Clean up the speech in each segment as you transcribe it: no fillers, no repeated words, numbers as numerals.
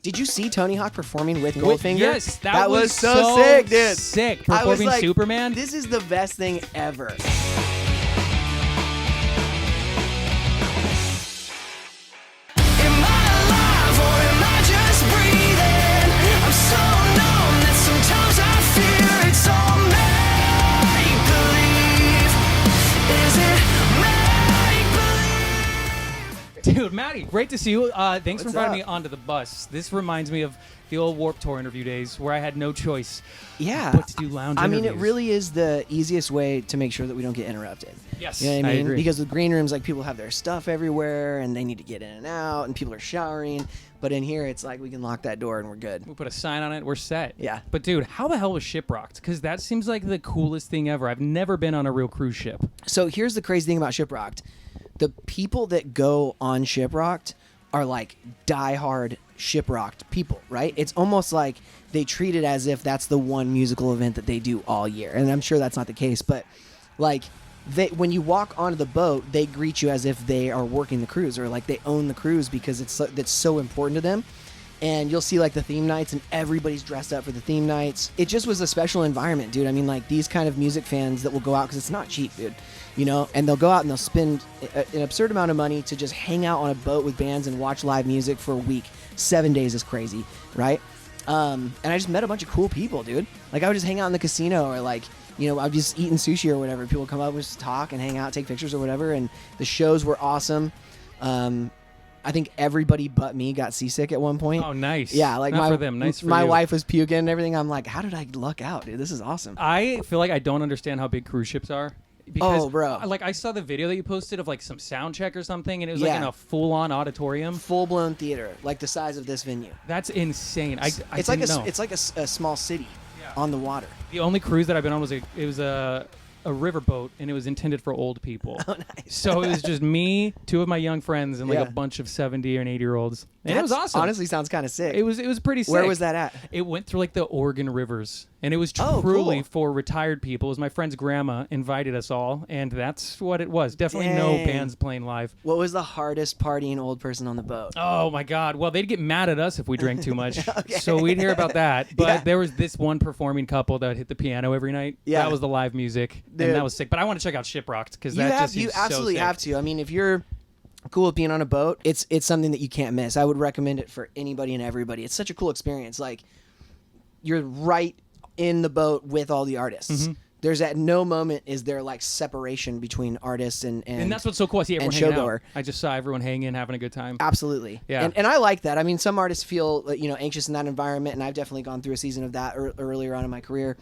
Did you see Tony Hawk performing with Goldfinger? Yes, that was so sick, dude. Sick. I was Performing like, Superman. This is the best thing ever. Dude, Matty, great to see you. Thanks for What's inviting me up? onto the bus. This reminds me of the old Warped Tour interview days where I had no choice Yeah. but to do lounge I mean, interviews. it really is the easiest way to make sure that we don't get interrupted. Yes, You know what I I mean? agree. Because with green rooms, like, people have their stuff everywhere and they need to get in and out and people are showering. But in here, it's like we can lock that door and we're good. We put a sign on it, we're set. Yeah. But dude, how the hell was ShipRocked? Because that seems like the coolest thing ever. I've never been on a real cruise ship. So here's the crazy thing about ShipRocked. The people that go on ShipRocked are like diehard ShipRocked people, right? It's almost like they treat it as if that's the one musical event that they do all year. And I'm sure that's not the case, but like when you walk onto the boat, they greet you as if they are working the cruise or like they own the cruise because that's so important to them. And you'll see like the theme nights and everybody's dressed up for the theme nights. It just was a special environment, dude. I mean, like these kind of music fans that will go out because it's not cheap, dude, you know, and they'll go out and they'll spend an absurd amount of money to just hang out on a boat with bands and watch live music for a week. 7 days is crazy, right? And I just met a bunch of cool people, dude. Like I would just hang out in the casino or like, you know, I'm just eating sushi or whatever. People would come up and just talk and hang out, take pictures or whatever. And the shows were awesome. I think everybody but me got seasick at one point. Oh, nice. Yeah, like Not for them. Nice for my you. wife was puking and everything. I'm like, how did I luck out, dude? This is awesome. I feel like I don't understand how big cruise ships are. Because, Oh, bro. Like, I saw the video that you posted of, like, some sound check or something, and it was, Yeah. like, in a full-on auditorium. Full-blown theater, like the size of this venue. That's insane. I It's like didn't know. it's like a small city on the water. The only cruise that I've been on was a riverboat, and it was intended for old people. Oh, nice. So it was just me, two of my young friends, and like Yeah. a bunch of 70 and 80-year-olds. And it was That's- awesome. Honestly, sounds kind of sick. It was pretty sick. Where was that at? It went through like the Oregon rivers, and it was Oh, truly cool. for retired people. It was my friend's grandma invited us all, and that's what it was. Definitely no Dang. bands playing live. What was the hardest partying old person on the boat? Oh my God! Well, they'd get mad at us if we drank too much, Okay. so we'd hear about that. But Yeah. there was this one performing couple that would hit the piano every night. Yeah. That was the live music, Dude. and that was sick. But I want to check out ShipRocked because You that have just seems you absolutely so sick. have to. I mean, if you're cool with being on a boat, it's something that you can't miss. I would recommend it for anybody and everybody. It's such a cool experience. Like you're right in the boat with all the artists. Mm-hmm. There's at no moment is there like separation between artists and And that's what's so cool. I see everyone and hanging out. showgoer. I just saw everyone hanging, having a good time. Absolutely. Yeah. And I like that. I mean, some artists feel, anxious in that environment, and I've definitely gone through a season of that earlier on in my career.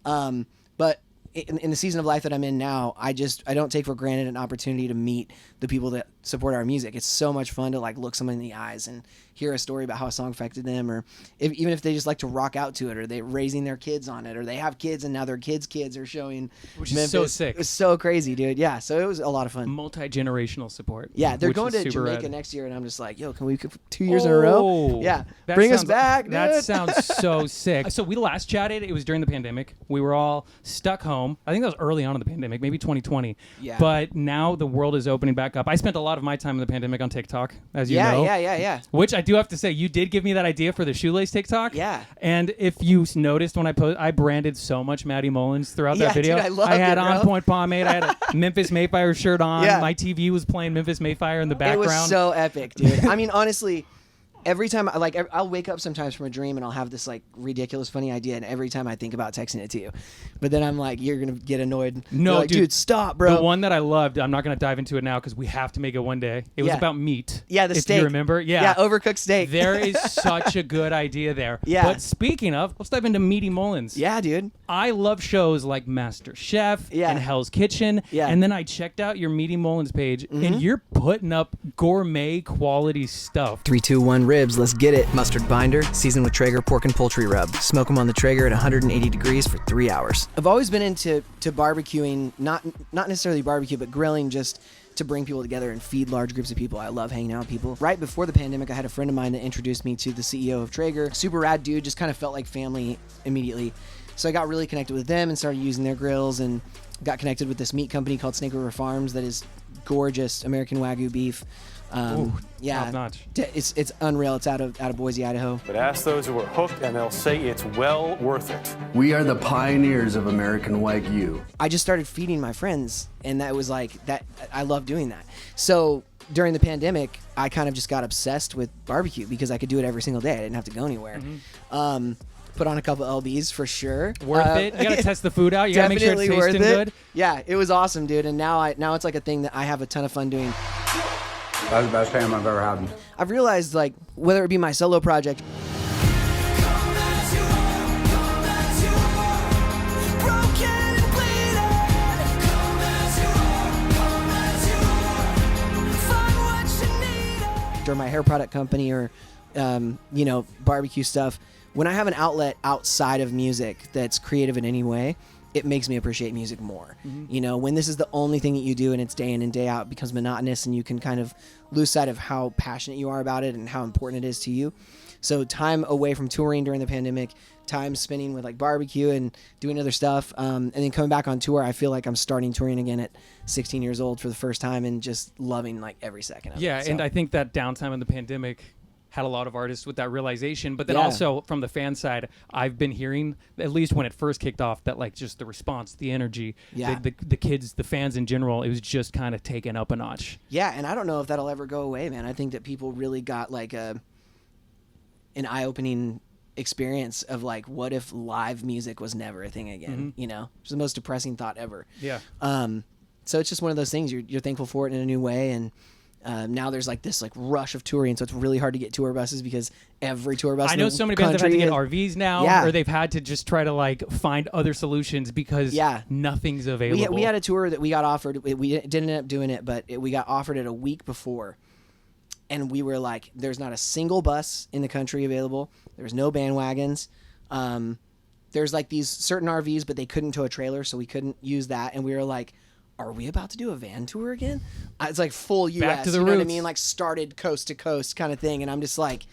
But in the season of life that I'm in now, I don't take for granted an opportunity to meet the people that support our music. It's so much fun to like look someone in the eyes and hear a story about how a song affected them, or even if they just like to rock out to it, or they're raising their kids on it, or they have kids and now their kids' are showing Which is Memphis. so sick. It's so crazy, dude. Yeah. So it was a lot of fun. Multi-generational support. Yeah, they're which going is to super Jamaica rad. next year, and I'm just like, yo, can we 2 years in a row? Yeah, That bring us sounds- back, That dude. sounds so sick. So we last chatted. It was during the pandemic. We were all stuck home. I think that was early on in the pandemic, maybe 2020. Yeah. But now the world is opening back up. I spent a lot of my time in the pandemic on TikTok, as you know. Yeah. Which I do have to say, you did give me that idea for the shoelace TikTok. Yeah. And if you noticed when I branded so much Matty Mullins throughout Yeah, that video. dude, I loved had it, bro. On Point pomade. I had a Memphis May Fire shirt on. Yeah. My TV was playing Memphis May Fire in the It background. was so epic, dude. I mean, honestly, every time I'll wake up sometimes from a dream and I'll have this like ridiculous funny idea, and every time I think about texting it to you, but then I'm like, you're gonna get annoyed. No, You're like, dude, stop, bro. The one that I loved, I'm not going to dive into it now because we have to make it one day. It was Yeah. about meat. Yeah, the if steak. you remember. Yeah. Yeah, overcooked steak. There is such a good idea there. Yeah. But speaking of, let's dive into Meaty Mullins. Yeah, dude. I love shows like Master Chef Yeah. and Hell's Kitchen. Yeah. And then I checked out your Meaty Mullins page, and you're putting up gourmet quality stuff. 3, 2, 1 ribs. Let's get it. Mustard binder, seasoned with Traeger pork and poultry rub. Smoke them on the Traeger at 180 degrees for 3 hours. I've always been into barbecuing, not necessarily barbecue, but grilling, just to bring people together and feed large groups of people. I love hanging out with people. Right before the pandemic, I had a friend of mine that introduced me to the CEO of Traeger. Super rad dude, just kind of felt like family immediately. So I got really connected with them and started using their grills, and got connected with this meat company called Snake River Farms that is gorgeous American Wagyu beef. Yeah, top notch. It's unreal. It's out of Boise, Idaho. But ask those who are hooked, and they'll say it's well worth it. We are the pioneers of American Wagyu. I just started feeding my friends, and that was like that. I love doing that. So during the pandemic, I kind of just got obsessed with barbecue because I could do it every single day. I didn't have to go anywhere. Put on a couple LBs for sure. Worth it. You gotta test the food out. You gotta make sure it's tasting good. Yeah, it was awesome, dude. And now it's like a thing that I have a ton of fun doing. That's the best ham I've ever had. I've realized, like, whether it be my solo project. Or my hair product company or barbecue stuff, when I have an outlet outside of music that's creative in any way, it makes me appreciate music more. When this is the only thing that you do and it's day in and day out, it becomes monotonous and you can kind of lose sight of how passionate you are about it and how important it is to you. So time away from touring during the pandemic, time spending with like barbecue and doing other stuff, and then coming back on tour, I feel like I'm starting touring again at 16 years old for the first time and just loving like every second of it. Yeah, So- and I think that downtime in the pandemic had a lot of artists with that realization, but then also from the fan side, I've been hearing, at least when it first kicked off, that like just the response, the energy, the kids, the fans in general, it was just kind of taken up a notch. Yeah, and I don't know if that'll ever go away, man. I think that people really got like an eye-opening experience of like, what if live music was never a thing again? It's the most depressing thought ever. Yeah. So it's just one of those things. You're thankful for it in a new way, and now there's like this like rush of touring, so it's really hard to get tour buses because every tour bus. I know so many bands have had to get RVs now, or they've had to just try to like find other solutions because nothing's available. We had a tour that we got offered. We didn't end up doing it, but we got offered it a week before, and we were like, "There's not a single bus in the country available. There's no bandwagons. There's like these certain RVs, but they couldn't tow a trailer, so we couldn't use that." And we were like, are we about to do a van tour again? It's like full U.S. Back to the you know what I roots. mean? Like started coast to coast kind of thing. And I'm just like,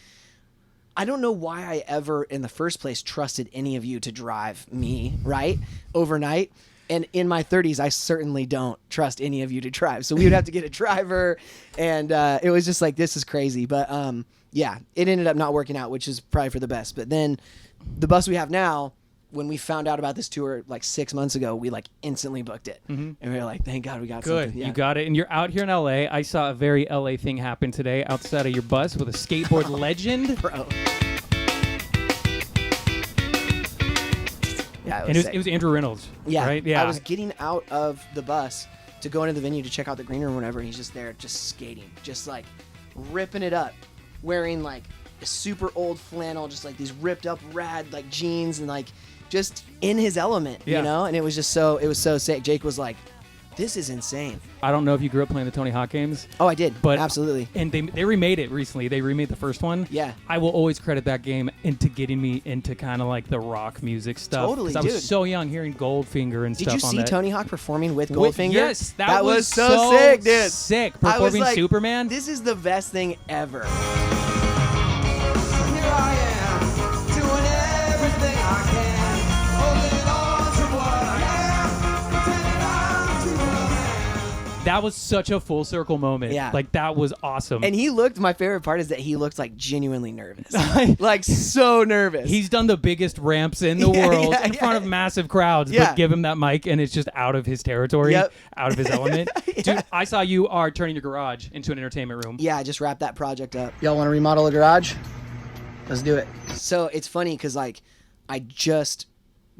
I don't know why I ever in the first place trusted any of you to drive me, right? Overnight. And in my 30s, I certainly don't trust any of you to drive. So we would have to get a driver. And it was just like, this is crazy. But yeah, it ended up not working out, which is probably for the best. But then the bus we have now, when we found out about this tour like 6 months ago, we like instantly booked it. And we were like, thank God we got Good. something. Yeah. You got it. And you're out here in LA. I saw a very LA thing happen today outside of your bus with a skateboard legend. Bro. Yeah, And it was Andrew Reynolds. yeah. Right? Yeah. I was getting out of the bus to go into the venue to check out the green room or whatever. And he's just there, just skating, just like ripping it up, wearing like a super old flannel, just like these ripped up rad like jeans and like just in his element, you know? And it was so sick. Jake was like, this is insane. I don't know if you grew up playing the Tony Hawk games. Oh, I did. But absolutely. And they remade it recently. They remade the first one. Yeah. I will always credit that game into getting me into kind of like the rock music stuff. Totally, 'Cause I was dude. so young hearing Goldfinger and Did stuff you on see that. Tony Hawk performing with Goldfinger? Yes, that was so sick, dude. Sick. I was Performing like, Superman. This is the best thing ever. Here I am, doing everything I can, holding on to what I am, pretending I'm too man. That was such a full circle moment. Yeah. Like that was awesome. And my favorite part is that he looked like genuinely nervous. Like so nervous. He's done the biggest ramps in the world in front of massive crowds, but give him that mic and it's just out of his territory, out of his element. Dude, I saw you are turning your garage into an entertainment room. Yeah, I just wrapped that project up. Y'all want to remodel a garage? Let's do it. So it's funny because like I just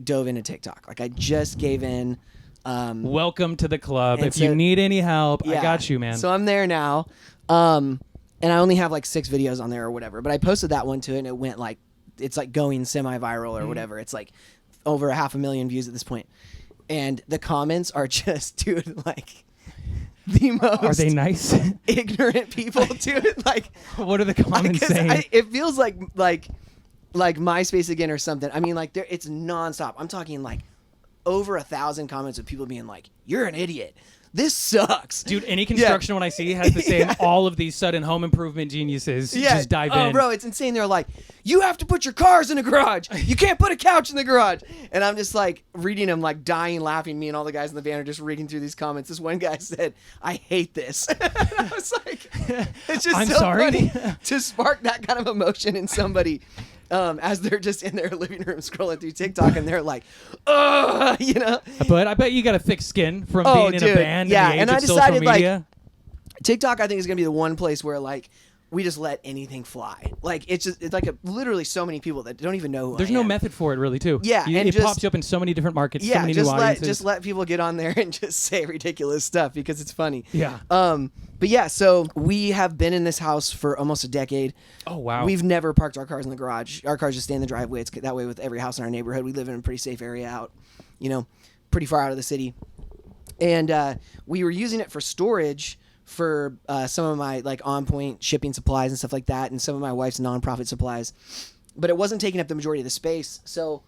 dove into TikTok. Like I just gave in. Welcome to the club. And If you need any help, I got you, man. So I'm there now. And I only have like 6 videos on there or whatever. But I posted that one to it and it went like, it's like going semi-viral or whatever. It's like over 500,000 views at this point. And the comments are just, dude, like the most. Are they nice? Ignorant people, dude. Like, what are the comments saying? It feels like MySpace again or something. I mean, like it's nonstop. I'm talking like over 1,000 comments of people being like, "You're an idiot." this sucks. Dude, any construction when I see has the same, all of these sudden home improvement geniuses just dive in. Oh, bro, it's insane. They're like, you have to put your cars in the garage. You can't put a couch in the garage. And I'm just like reading them, like dying laughing. Me and all the guys in the van are just reading through these comments. This one guy said, I hate this. I was like, it's just I'm so sorry. funny to spark that kind of emotion in somebody. As they're just in their living room scrolling through TikTok and they're like, ugh, you know? But I bet you got a thick skin from being in a band yeah. in the age And I of social decided, media. like, TikTok, I think, is going to be the one place where, like, we just let anything fly. Like, it's like literally so many people that don't even know who There's I no am. method for it, really, too. Yeah, and it just- pops you up in so many different markets, so Yeah, many new audiences. just let people get on there and just say ridiculous stuff because it's funny. Yeah. But yeah, so we have been in this house for almost a decade. Oh, wow. We've never parked our cars in the garage. Our cars just stay in the driveway. It's that way with every house in our neighborhood. We live in a pretty safe area out, you know, pretty far out of the city. And we were using it for storage for some of my like on-point shipping supplies and stuff like that, and some of my wife's nonprofit supplies. But it wasn't taking up the majority of the space, so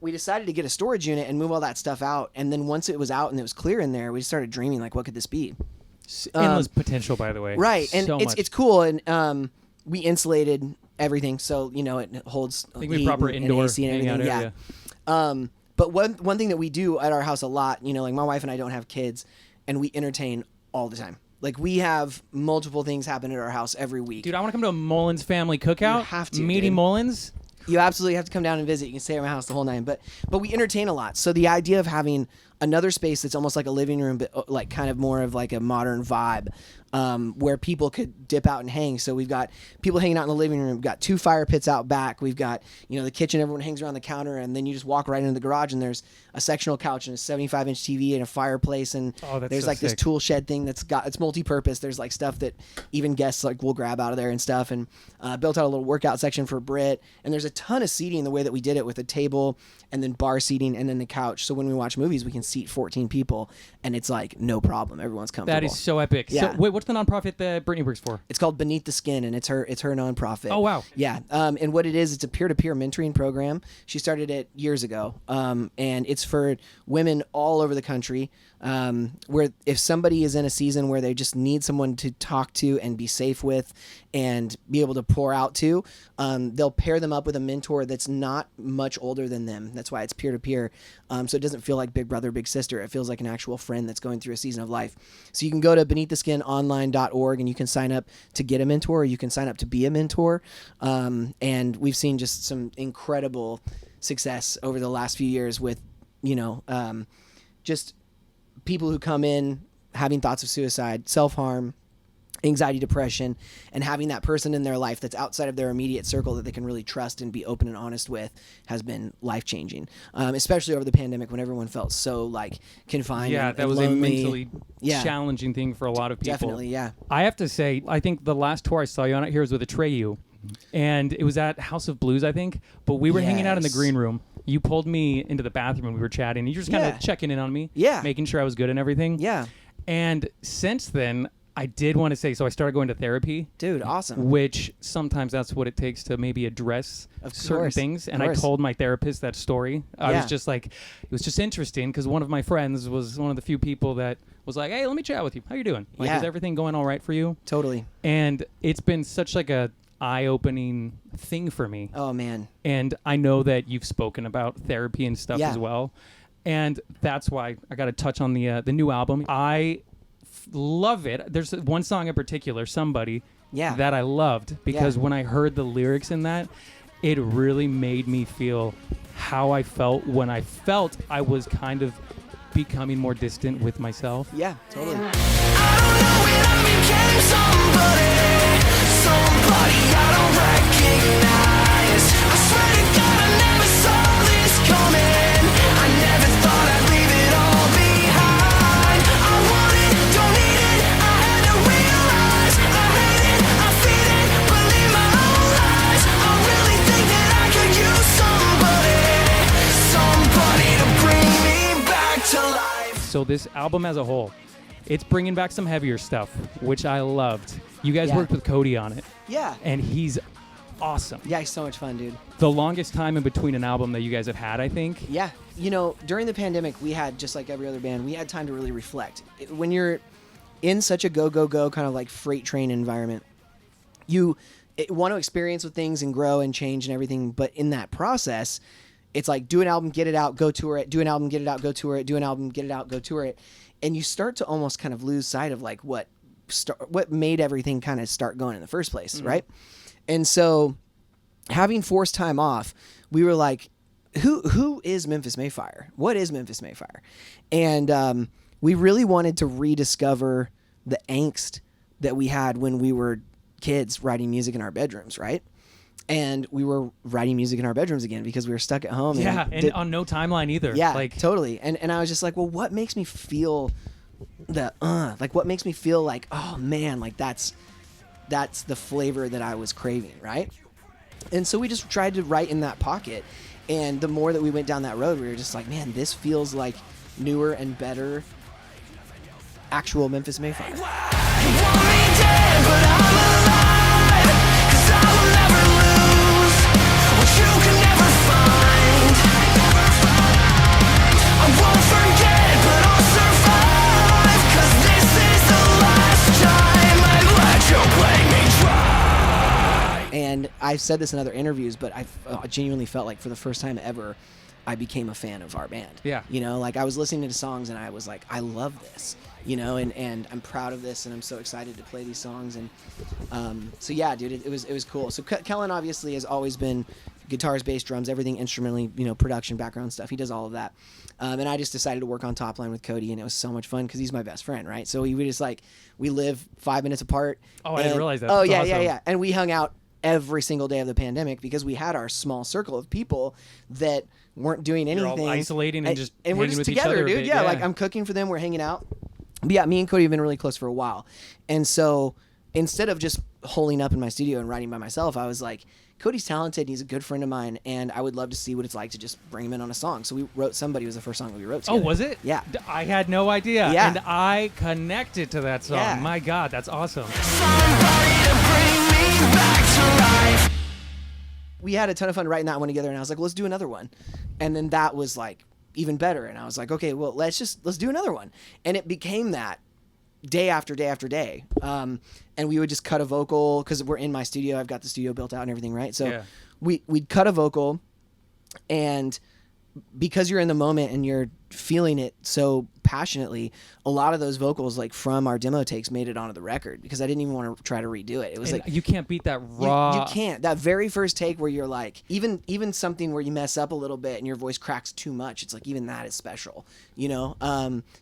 we decided to get a storage unit and move all that stuff out. And then once it was out and it was clear in there, we started dreaming like, what could this be? Endless potential, by the way. Right, and So much. it's cool, and we insulated everything, so you know it holds I think we heat have proper and indoor AC and hangout everything. area. Yeah. But one thing that we do at our house a lot, you know, like my wife and I don't have kids, and we entertain all the time. Like we have multiple things happen at our house every week. Dude, I want to come to a Mullins family cookout. You have to, Meaty dude. Mullins. You absolutely have to come down and visit. You can stay at my house the whole night. But we entertain a lot. So the idea of having another space that's almost like a living room, but like kind of more of like a modern vibe, where people could dip out and hang. So we've got people hanging out in the living room. We've got 2 fire pits out back. We've got, you know, the kitchen. Everyone hangs around the counter, and then you just walk right into the garage, and there's a sectional couch and a 75-inch TV and a fireplace, and Oh, that's there's so like this sick. tool shed thing it's multi-purpose. There's like stuff that even guests like will grab out of there and stuff, and built out a little workout section for Britt. And there's a ton of seating the way that we did it, with a table and then bar seating and then the couch. So when we watch movies, we can seat 14 people, and it's like no problem. Everyone's comfortable. That is so epic. Yeah. So, wait, what's the nonprofit that Brittany works for? It's called Beneath the Skin, and it's her nonprofit. Oh, wow. Yeah. And what it is, it's a peer-to-peer mentoring program. She started it years ago, and it's for women all over the country, where if somebody is in a season where they just need someone to talk to and be safe with and be able to pour out to, they'll pair them up with a mentor that's not much older than them. That's why it's peer-to-peer. So it doesn't feel like big brother, big sister. It feels like an actual friend that's going through a season of life. So you can go to beneaththeskinonline.org and you can sign up to get a mentor, or you can sign up to be a mentor. And we've seen just some incredible success over the last few years with, you know, just people who come in having thoughts of suicide, self-harm, anxiety, depression, and having that person in their life that's outside of their immediate circle that they can really trust and be open and honest with has been life-changing, especially over the pandemic when everyone felt so like confined. Yeah, and that was lonely. a mentally challenging thing for a lot of people. Definitely, yeah. I have to say, I think the last tour I saw you on it here was with Atreyu, and it was at House of Blues, I think. But we were hanging out in the Yes. green room. You pulled me into the bathroom and we were chatting. And you were just kind Yeah. of checking in on me, Yeah. making sure I was good and everything. Yeah. And since then, I did want to say, so I started going to therapy. Dude, awesome. Which sometimes that's what it takes to maybe address Of certain course, things. of And I course. told my therapist that story. I Yeah. was just like, it was just interesting because one of my friends was one of the few people that was like, hey, let me chat with you. How you doing? Like, Yeah. is everything going all right for you? Totally. And it's been such like a eye-opening thing for me. Oh, man. And I know that you've spoken about therapy and stuff Yeah. as well. And that's why I got to touch on the new album. I love it. There's one song in particular, Somebody, Yeah. that I loved because Yeah. when I heard the lyrics in that, it really made me feel how I felt when I felt I was kind of becoming more distant with myself. Yeah, totally. I don't know when I became somebody I don't recognize. I swear to God I never saw this coming. I never thought I'd leave it all behind. I want it, don't need it, I had to realize. I hate it, I feel it, believe my own lies. I really think that I could use somebody to bring me back to life. So this album as a whole, it's bringing back some heavier stuff, which I loved. You guys Yeah. worked with Cody on it. Yeah. And he's awesome. Yeah, he's so much fun, dude. The longest time in between an album that you guys have had, I think. Yeah. You know, during the pandemic, we had, just like every other band, we had time to really reflect. When you're in such a go, go, go kind of like freight train environment, you want to experience with things and grow and change and everything. But in that process, it's like do an album, get it out, go tour it, do an album, get it out, go tour it, do an album, get it out, go tour it. And you start to almost kind of lose sight of like what made everything kind of start going in the first place, right? And so having forced time off, we were like, who is Memphis May Fire? What is Memphis May Fire? And we really wanted to rediscover the angst that we had when we were kids writing music in our bedrooms, right? And we were writing music in our bedrooms again because we were stuck at home. Yeah, and on no timeline either. Yeah, like, totally. And I was just like, well, what makes me feel like what makes me feel like, oh man, like that's the flavor that I was craving, right? And so we just tried to write in that pocket. And the more that we went down that road, we were just like, man, this feels like newer and better actual Memphis May Fire. And I've said this in other interviews, but I genuinely felt like for the first time ever, I became a fan of our band. Yeah. You know, like I was listening to songs and I was like, I love this, you know, and I'm proud of this and I'm so excited to play these songs. And so, yeah, dude, it was cool. So Kellen obviously has always been guitars, bass, drums, everything instrumentally, you know, production, background stuff. He does all of that. And I just decided to work on Top Line with Cody, and it was so much fun because he's my best friend, right? So we just like, we live 5 minutes apart. Oh, I didn't realize that. Oh, That's yeah, awesome. yeah. And we hung out every single day of the pandemic because we had our small circle of people that weren't doing anything. You're all isolating and just and we're hanging just with together, each other a dude. bit, Yeah, like I'm cooking for them, we're hanging out. But yeah, me and Cody have been really close for a while. And so instead of just holing up in my studio and writing by myself, I was like, Cody's talented and he's a good friend of mine, and I would love to see what it's like to just bring him in on a song. So we wrote Somebody was the first song that we wrote together. Oh, was it? Yeah. I had no idea. Yeah. And I connected to that song. Yeah. My God, that's awesome. We had a ton of fun writing that one together, and I was like, well, let's do another one. And then that was like even better. And I was like, okay, well, let's do another one. And it became that day after day after day. And we would just cut a vocal because we're in my studio. I've got the studio built out and everything, right? So Yeah. we'd cut a vocal, and because you're in the moment and you're feeling it so passionately, a lot of those vocals like from our demo takes made it onto the record because I didn't even want to try to redo it. It was And like you can't beat that raw. you can't. That very first take where you're like, even something where you mess up a little bit and your voice cracks too much, it's like even that is special, you know?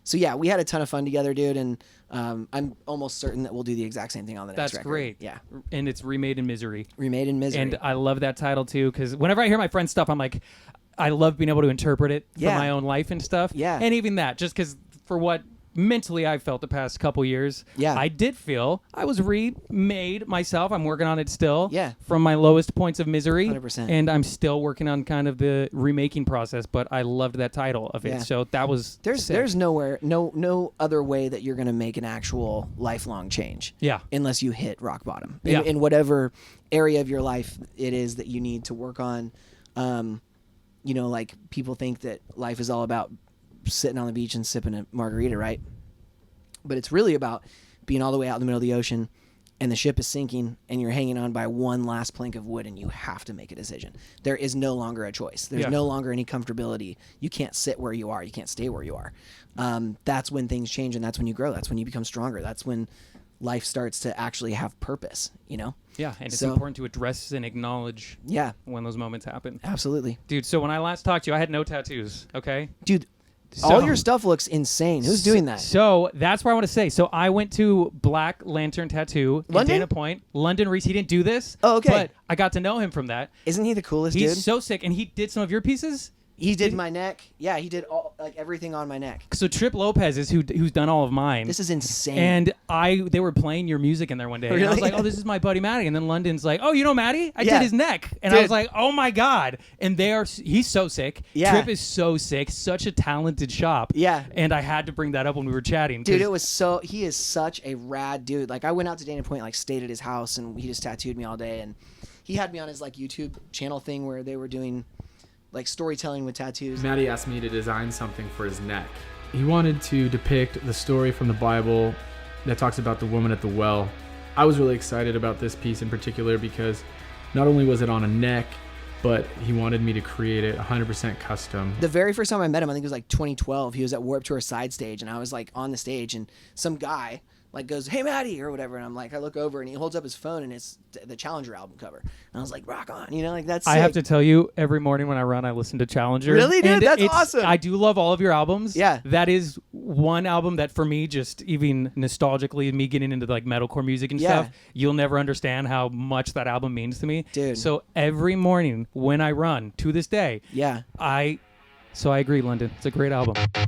So yeah, we had a ton of fun together, dude, and I'm almost certain that we'll do the exact same thing on the next That's record. great. Yeah. And it's Remade in Misery. Remade in Misery. And I love that title too, because whenever I hear my friend's stuff, I'm like, I love being able to interpret it for Yeah. my own life and stuff. Yeah. And even that, just because for what mentally I've felt the past couple years, Yeah. I did feel I was remade myself. I'm working on it still. Yeah. From my lowest points of misery. 100%. And I'm still working on kind of the remaking process, but I loved that title of it. Yeah. So that was There's sick. no other way that you're going to make an actual lifelong change. Yeah. Unless you hit rock bottom. Yeah. In whatever area of your life it is that you need to work on. You know, like people think that life is all about sitting on the beach and sipping a margarita, right? But it's really about being all the way out in the middle of the ocean and the ship is sinking and you're hanging on by one last plank of wood and you have to make a decision. There is no longer a choice. There's Yeah. no longer any comfortability. You can't sit where you are. You can't stay where you are. That's when things change and that's when you grow. That's when you become stronger. That's when life starts to actually have purpose, you know? Yeah, and it's So- important to address and acknowledge Yeah, when those moments happen. absolutely. Dude, so when I last talked to you, I had no tattoos, okay? Dude, So- all your stuff looks insane. Who's doing that? So that's what I want to say. So I went to Black Lantern Tattoo in London? Dana Point. London Reese, he didn't do this. Oh, okay. But I got to know him from that. Isn't he the coolest He's dude? so sick, and he did some of your pieces. He did my neck. Yeah, he did all everything on my neck. So Trip Lopez is who's done all of mine. This is insane. And they were playing your music in there one day. And I was Really? like, oh, this is my buddy Matty. And then London's like, oh, you know Matty? I Yeah. did his neck. And I Dude. was like, oh my God. And he's so sick. Yeah. Trip is so sick. Such a talented shop. Yeah. And I had to bring that up when we were chatting. Dude, 'cause- he is such a rad dude. Like I went out to Dana Point, like stayed at his house, and he just tattooed me all day. And he had me on his like YouTube channel thing where they were doing like storytelling with tattoos. Matty asked me to design something for his neck. He wanted to depict the story from the Bible that talks about the woman at the well. I was really excited about this piece in particular because not only was it on a neck, but he wanted me to create it 100% custom. The very first time I met him, I think it was like 2012, he was at Warped Tour side stage, and I was like on the stage, and some guy like goes, "Hey Matty," or whatever, and I'm like, I look over and he holds up his phone and it's the Challenger album cover, and I was like, rock on, you know, like that's sick. I have to tell you, every morning when I run, I listen to Challenger. Really, dude? And That's awesome. I do love all of your albums. Yeah. That is one album that for me, just even nostalgically, me getting into like metalcore music and stuff, you'll never understand how much that album means to me. Dude. So every morning when I run, to this day, so I agree, London. It's a great album. Myself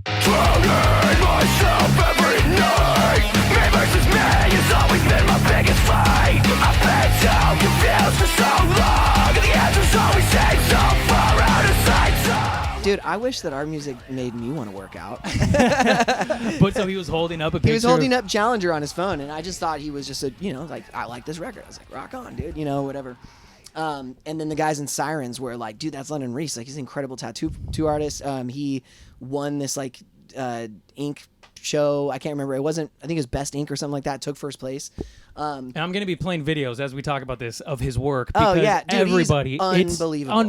every night. Me versus me has always been my biggest fight. I've been so confused for so long, and the answers always seem so far out of sight. Dude, I wish that our music made me want to work out. But so he was holding up a picture. He was holding up Challenger on his phone, and I just thought he was just a, you know, like, I like this record. I was like, rock on, dude, you know, whatever. And then the guys in Sirens were like, dude, that's London Reese. Like, he's an incredible tattoo artist. He won this like ink show. I can't remember. It wasn't, I think it was Best Ink or something like that. Took first place. And I'm going to be playing videos as we talk about this of his work. Because dude, everybody, he's unbelievable.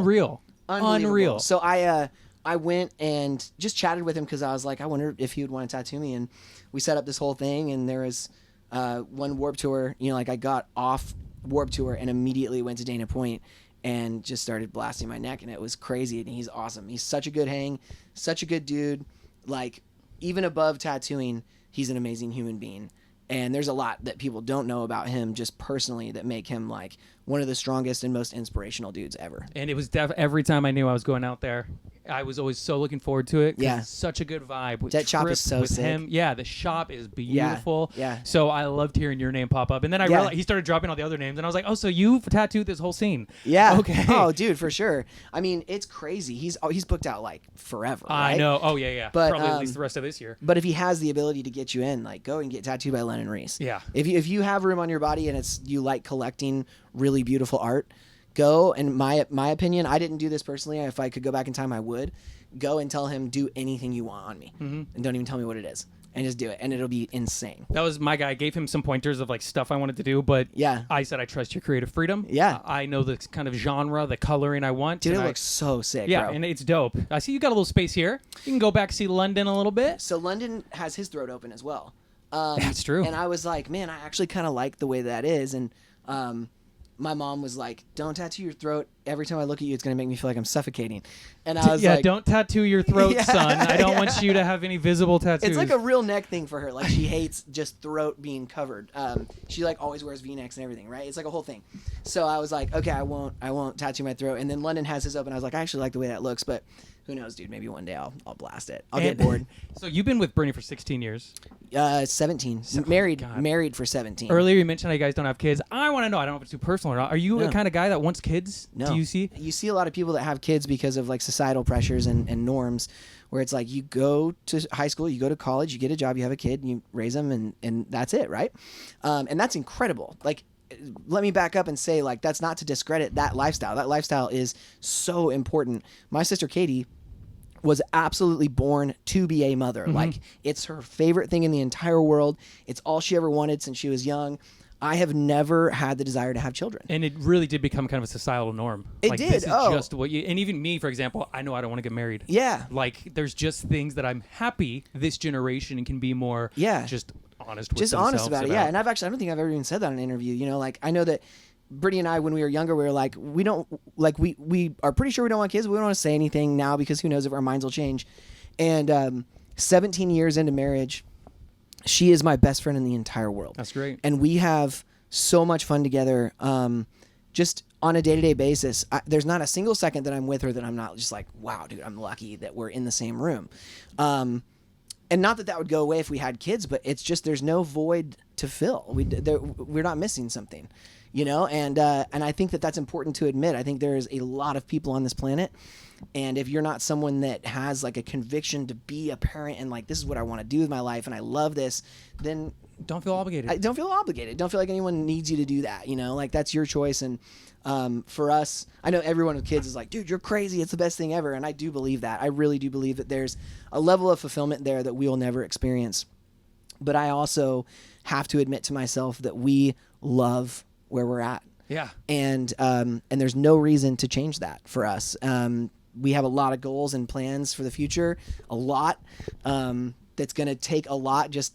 It's unreal. So I went and just chatted with him because I was like, I wonder if he would want to tattoo me. And we set up this whole thing. And there was one Warped Tour, you know, like I got off Warped Tour and immediately went to Dana Point and just started blasting my neck, and it was crazy. And he's awesome. He's such a good hang, such a good dude. Like, even above tattooing, he's an amazing human being. And there's a lot that people don't know about him just personally that make him like one of the strongest and most inspirational dudes ever. And it was every time I knew I was going out there, I was always so looking forward to it. Yeah. It's such a good vibe. With that shop is so with sick. him. Yeah, the shop is beautiful. Yeah. So I loved hearing your name pop up. And then I realized he started dropping all the other names. And I was like, oh, so you tattooed this whole scene. Yeah. Okay. Oh, dude, for sure. I mean, it's crazy. He's booked out like forever. I right? know. Oh, yeah. But, probably at least the rest of this year. But if he has the ability to get you in, like, go and get tattooed by London Reese. Yeah. If you have room on your body and you like collecting really beautiful art, go. And my opinion, I didn't do this personally. If I could go back in time, I would go and tell him, do anything you want on me, and don't even tell me what it is, and just do it, and it'll be insane. That was my guy. I gave him some pointers of like stuff I wanted to do, but I said I trust your creative freedom. Yeah, I know the kind of genre, the coloring I want. Dude, it looks so sick. Yeah, bro. and it's dope. I see you got a little space here. You can go back see London a little bit. So London has his throat open as well. That's true. And I was like, man, I actually kind of like the way that is. And my mom was like, don't tattoo your throat. Every time I look at you, it's going to make me feel like I'm suffocating. And I was like, don't tattoo your throat, son. I don't want you to have any visible tattoos. It's like a real neck thing for her. Like, she hates just throat being covered. She like always wears V-necks and everything, right? It's like a whole thing. So I was like, okay, I won't tattoo my throat. And then London has his open. I was like, I actually like the way that looks, but who knows, dude? Maybe one day I'll blast it. I'll get bored. So you've been with Bernie for 16 years. 17. Married for 17. Earlier you mentioned how you guys don't have kids. I want to know, I don't know if it's too personal or not. Are you the kind of guy that wants kids? No. Do you see? You see a lot of people that have kids because of like societal pressures and norms, where it's like you go to high school, you go to college, you get a job, you have a kid, you raise them, and that's it, right? And that's incredible. Like, let me back up and say, like, that's not to discredit that lifestyle. That lifestyle is so important. My sister Katie was absolutely born to be a mother. Like, it's her favorite thing in the entire world. It's all she ever wanted since she was young. I have never had the desire to have children. And it really did become kind of a societal norm. It like, did. This is just what you, and even me, for example, I know I don't want to get married. Yeah. Like, there's just things that I'm happy this generation can be more just honest with just themselves honest about it. Yeah. And I don't think I've ever even said that in an interview. You know, like, I know that Brittany and I, when we were younger, we were like, we are pretty sure we don't want kids, but we don't want to say anything now because who knows if our minds will change. And 17 years into marriage, she is my best friend in the entire world. That's great. And we have so much fun together, just on a day-to-day basis. There's not a single second that I'm with her that I'm not just like, wow, dude, I'm lucky that we're in the same room. And not that would go away if we had kids, but it's just there's no void to fill. We're not missing something. you know, and I think that that's important to admit. I think there's a lot of people on this planet, and if you're not someone that has like a conviction to be a parent and like, this is what I want to do with my life and I love this, then don't feel obligated. Don't feel obligated. Don't feel like anyone needs you to do that, you know, like that's your choice. And for us, I know everyone with kids is like, dude, you're crazy, it's the best thing ever. And I do believe that. I really do believe that there's a level of fulfillment there that we will never experience. But I also have to admit to myself that we love where we're at. Yeah. And there's no reason to change that for us. We have a lot of goals and plans for the future, a lot. That's going to take a lot, just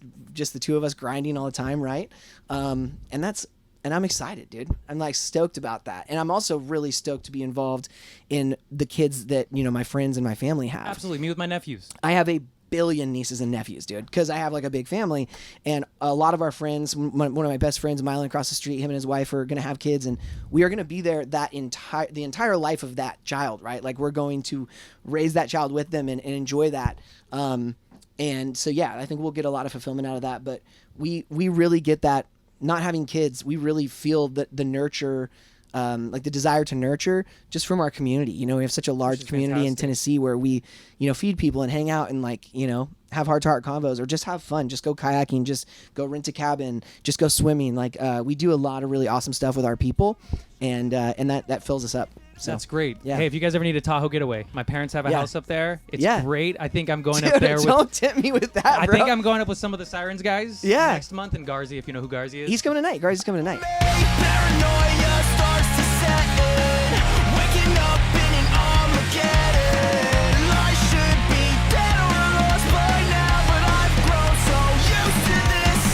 the two of us grinding all the time, right? And I'm excited, dude. I'm like stoked about that. And I'm also really stoked to be involved in the kids that, you know, my friends and my family have. Absolutely. Me with my nephews. I have a billion nieces and nephews, dude, because I have like a big family, and a lot of our friends, one of my best friends, Mylon across the street, him and his wife are going to have kids, and we are going to be there the entire life of that child, right? Like we're going to raise that child with them and enjoy that. And so, yeah, I think we'll get a lot of fulfillment out of that, but we really get that. Not having kids, we really feel the nurture, like the desire to nurture just from our community. You know, we have such a large community in Tennessee where we, you know, feed people and hang out and like, you know, have heart-to-heart convos or just have fun, just go kayaking, just go rent a cabin, just go swimming. Like we do a lot of really awesome stuff with our people, and that fills us up. So that's great. Yeah. Hey, if you guys ever need a Tahoe getaway, my parents have a house up there. It's great. I think I'm going Dude, up there. Don't tempt me with that, bro. I think I'm going up with some of the Sirens guys. Yeah. Next month, and Garzi, if you know who Garzi is. He's coming tonight. Garzi's coming tonight. Paranoia starts to set in. Waking up in an Armageddon. I should be dead or lost by now, but I've grown so used to this.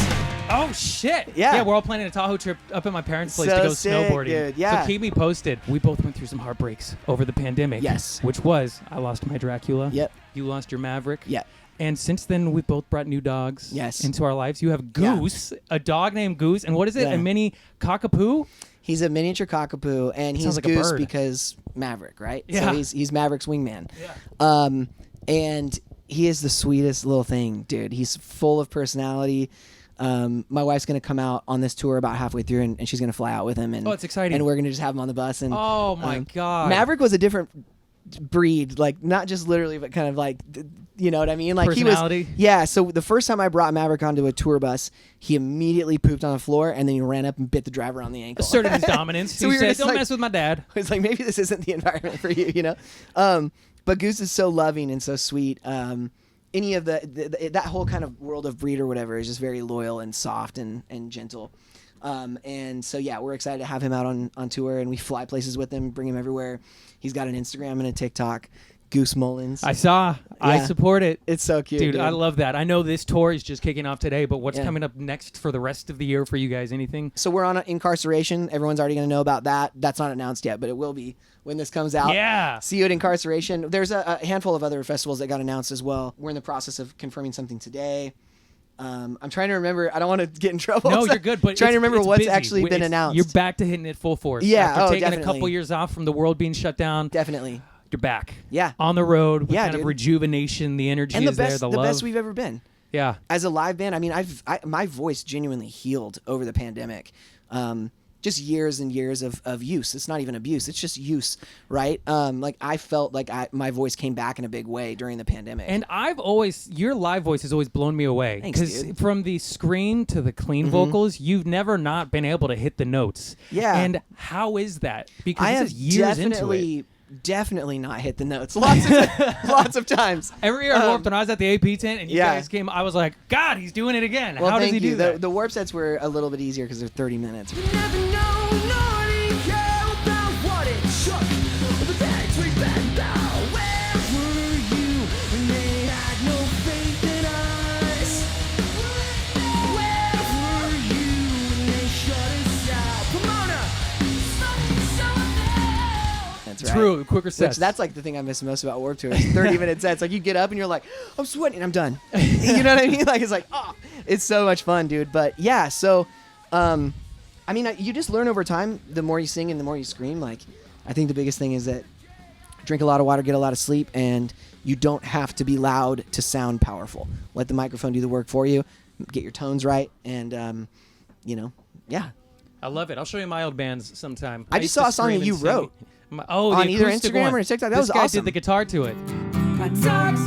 Oh shit! Yeah. Yeah, we're all planning a Tahoe trip up at my parents' place So to go sick, snowboarding. dude. Yeah. So keep me posted. We both went through some heartbreaks over the pandemic. Yes. Which was I lost my Dracula. Yep. You lost your Maverick. Yep. And since then, we've both brought new dogs into our lives. You have Goose, a dog named Goose, and what is it? Yeah. A mini cockapoo? He's a miniature cockapoo, and he's like a Goose bird. because Maverick, right? Yeah. So he's Maverick's wingman. Yeah. And he is the sweetest little thing, dude. He's full of personality. My wife's gonna come out on this tour about halfway through, and she's gonna fly out with him. And it's exciting. And we're gonna just have him on the bus. And oh my god, Maverick was a different breed, like not just literally, but kind of like, you know what I mean? Like personality. He was, yeah. So the first time I brought Maverick onto a tour bus, he immediately pooped on the floor, and then he ran up and bit the driver on the ankle. Asserted his dominance. So he we were said, just "Don't like- mess with my dad." It's like, maybe this isn't the environment for you, you know? But Goose is so loving and so sweet. Any of that whole kind of world of breed or whatever is just very loyal and soft and gentle. And so, yeah, we're excited to have him out on tour, and we fly places with him, bring him everywhere. He's got an Instagram and a TikTok, Goose Mullins. I saw. I support it. It's so cute, dude. I love that. I know this tour is just kicking off today, but what's Yeah. coming up next for the rest of the year for you guys? Anything? So we're on Incarceration. Everyone's already going to know about that. That's not announced yet, but it will be when this comes out. Yeah. See you at Incarceration. There's a handful of other festivals that got announced as well. We're in the process of confirming something today. I'm trying to remember. I don't want to get in trouble. No, you're good. But trying to remember it's what's busy. actually been announced. You're back to hitting it full force. Yeah, After taking definitely. a couple years off from the world being shut down, Definitely. you're back. Yeah. On the road. With Yeah, kind of dude. rejuvenation. The energy And is there. The love. best we've ever been. Yeah. As a live band, I mean, my voice genuinely healed over the pandemic. Just years and years of use. It's not even abuse. It's just use, right? Like I felt like my voice came back in a big way during the pandemic. And your live voice has always blown me away. Thanks, Because dude. from the scream to the clean vocals, you've never not been able to hit the notes. Yeah. And how is that? Because I this have is years into it. definitely not hit the notes. Lots of times. Every year at Warped, when I was at the AP tent and you Yeah. guys came, I was like, God, he's doing it again. Well, how does thank he you. do that? The warp sets were a little bit easier because they're 30 minutes. You never know, nobody care about what it took. The bags we bent down. Where were you when they had no faith in us? Where were you when they shut us out? Pomona, That's right. True, quicker Which sets. that's like the thing I miss most about Warped Tour. 30-minute sets. Like you get up and you're like, I'm sweating and I'm done. You know what I mean? Like it's like, oh, it's so much fun, dude. But yeah, so, I mean, you just learn over time. The more you sing and the more you scream. Like, I think the biggest thing is that drink a lot of water, get a lot of sleep, and you don't have to be loud to sound powerful. Let the microphone do the work for you. Get your tones right, and you know, yeah. I love it. I'll show you my old bands sometime. I just used saw to a song scream that you and sing. wrote On either acoustic Instagram one. or TikTok. That this was guy awesome. did the guitar to it. My thoughts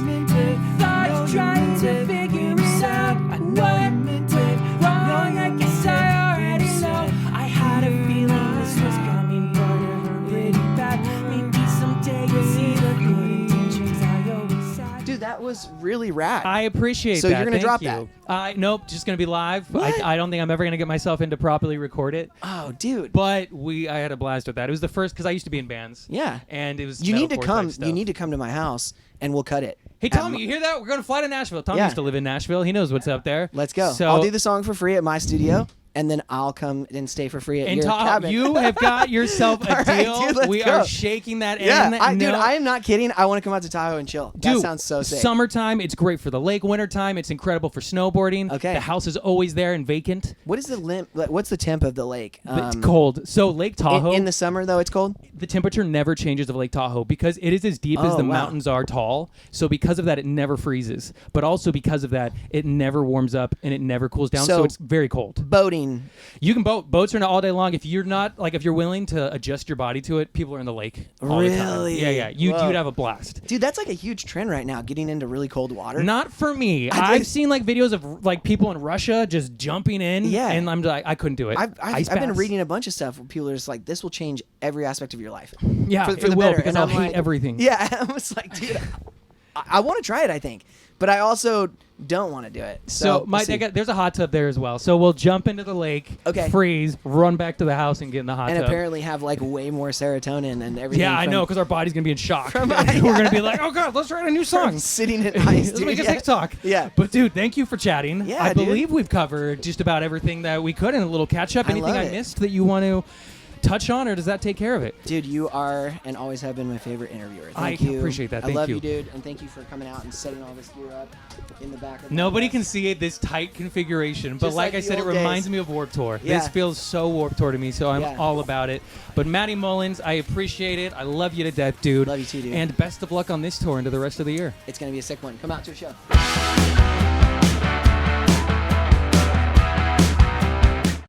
trying to figure us out. I know I meant it wrong, I guess I already know. I had a feeling this was coming, but it hurt really bad. Maybe someday you'll see the good intentions I always had. Dude, that was really rad. I appreciate So that. you're gonna Thank drop you. Nope, just gonna be live. What? I don't think I'm ever gonna get myself in to properly record it. Oh, dude. But I had a blast with that. It was the first because I used to be in bands. Yeah. And it was You need to metalcore type come. stuff. You need to come to my house, and we'll cut it. Hey At Tommy, you hear that? We're gonna fly to Nashville. Tommy Yeah. used to live in Nashville. He knows what's up there. Let's go. So, I'll do the song for free at my studio, and then I'll come and stay for free at in your Tahoe, cabin. you have got yourself a All right, deal. dude, let's we go. are shaking that Yeah, in. dude, No- I am not kidding. I want to come out to Tahoe and chill. Dude, That sounds so sick. Summertime, it's great for the lake. Wintertime, it's incredible for snowboarding. Okay. The house is always there and vacant. What is the what's the temp of the lake? It's cold. So Lake Tahoe, in the summer though, it's cold. the temperature never changes of Lake Tahoe because it is as deep as Oh, the wow. mountains are tall. So because of that, it never freezes. But also because of that, it never warms up and it never cools down. So, So- it's very cold. Boating. You can boat. Boats are not all day long. If you're not if you're willing to adjust your body to it, people are in the lake all the time. Really? Yeah. You'd Whoa. have a blast. Dude, that's like a huge trend right now, getting into really cold water. Not for me. I I've did- seen videos of people in Russia just jumping in. Yeah. And I'm like, I couldn't do it. I've Ice been baths. reading a bunch of stuff where people are just like, this will change every aspect of your life. Yeah, for it the will better. because And I'll I'm hate like- everything. Yeah, I was like, dude, I want to try it, I think. But I also don't want to do it. So we'll see. there's a hot tub there as well. So we'll jump into the lake, Okay. freeze, run back to the house, and get in the hot and tub. apparently have like way more serotonin and everything. Yeah, I from- know, because our body's gonna be in shock. From- We're gonna be like, oh god, let's write a new from song. sitting in ice. Let's dude. make a Yeah. TikTok. Yeah. But dude, thank you for chatting. Yeah, I dude. believe we've covered just about everything that we could in a little catch up. I Anything love I it. missed that you want to touch on, or does that take care of it? Dude, you are and always have been my favorite interviewer. I Thank you. appreciate that. I Thank love you. you, dude, and thank you for coming out and setting all this gear up in the back of the Nobody podcast. can see it this tight configuration, but Just like like I the said, it old reminds days. me of Warped Tour. Yeah. This feels so Warped Tour to me, so I'm Yeah. all about it. But Matty Mullins, I appreciate it. I love you to death, dude. Love you too, dude. And best of luck on this tour into the rest of the year. It's gonna be a sick one. Come out to a show.